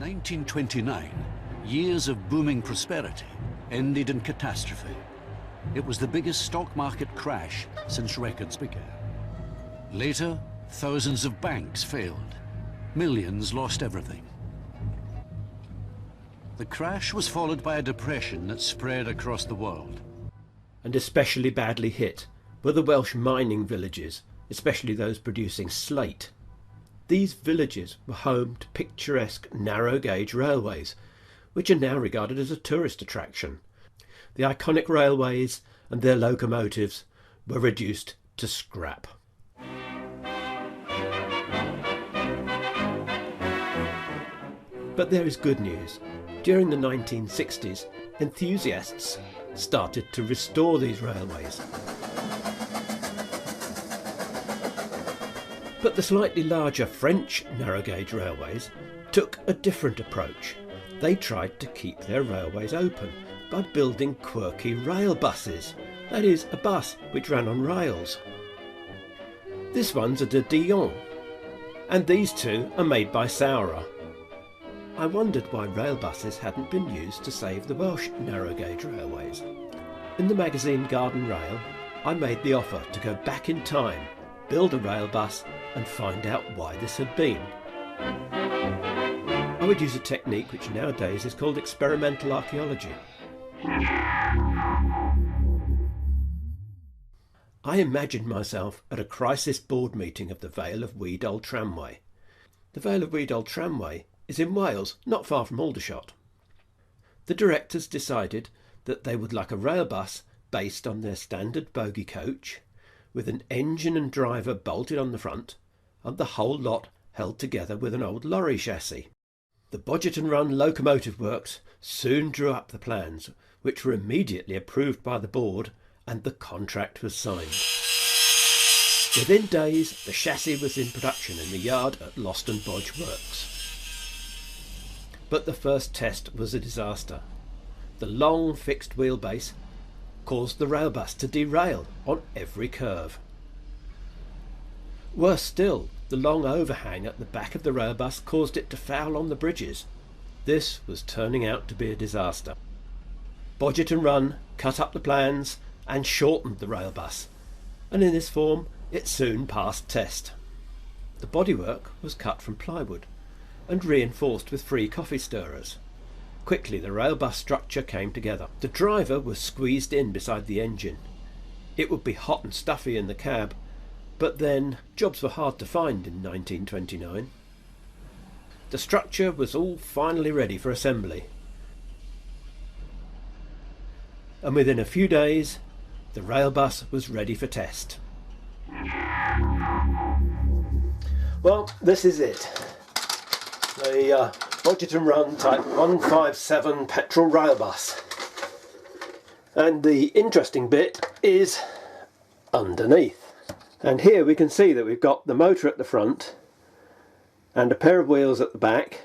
1929, years of booming prosperity ended in catastrophe. It was the biggest stock market crash since records began. Later, thousands of banks failed. Millions lost everything. The crash was followed by a depression that spread across the world. And especially badly hit were the Welsh mining villages, especially those producing slate. These villages were home to picturesque narrow gauge railways, which are now regarded as a tourist attraction. The iconic railways and their locomotives were reduced to scrap. But there is good news. During the 1960s, enthusiasts started to restore these railways. But the slightly larger French narrow gauge railways took a different approach. They tried to keep their railways open by building quirky rail buses, that is, a bus which ran on rails. This one's a de Dijon, and these two are made by Saurer. I wondered why rail buses hadn't been used to save the Welsh narrow gauge railways. In the magazine Garden Rail, I made the offer to go back in time, build a rail bus and find out why this had been. I would use a technique which nowadays is called experimental archaeology. I imagined myself at a crisis board meeting of the Vale of Weedole Tramway. The Vale of Weedole Tramway is in Wales, not far from Aldershot. The directors decided that they would like a rail bus based on their standard bogie coach, with an engine and driver bolted on the front, and the whole lot held together with an old lorry chassis. The Bodgerton Run Locomotive Works soon drew up the plans, which were immediately approved by the board, and the contract was signed. Within days, the chassis was in production in the yard at Loston Bodge Works. But the first test was a disaster. The long fixed wheelbase caused the rail bus to derail on every curve. Worse still, the long overhang at the back of the rail bus caused it to foul on the bridges. This was turning out to be a disaster. Bodgerton Run cut up the plans and shortened the rail bus, and in this form it soon passed test. The bodywork was cut from plywood and reinforced with free coffee stirrers. Quickly the rail bus structure came together. The driver was squeezed in beside the engine. It would be hot and stuffy in the cab, but then jobs were hard to find in 1929. The structure was all finally ready for assembly. And within a few days, the rail bus was ready for test. Well, this is it. The Bodgerton Run Type 157 petrol rail bus. And the interesting bit is underneath. And here we can see that we've got the motor at the front and a pair of wheels at the back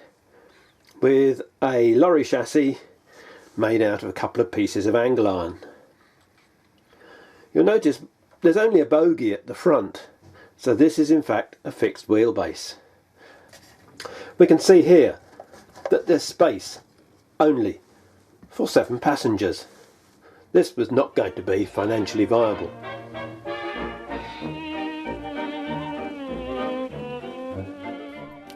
with a lorry chassis made out of a couple of pieces of angle iron. You'll notice there's only a bogie at the front, so this is in fact a fixed wheelbase. We can see here that there's space only for 7 passengers. This was not going to be financially viable.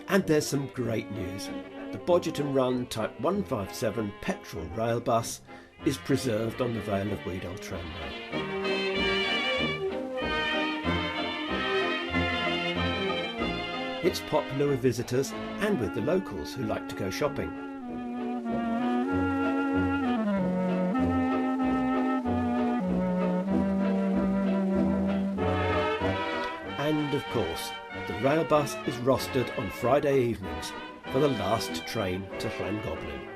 And there's some great news. The Bodgerton Run Type 157 petrol rail bus is preserved on the Vale of Weedole Tramway. It's popular with visitors and with the locals who like to go shopping. And of course, the rail bus is rostered on Friday evenings for the last train to Llangoblin.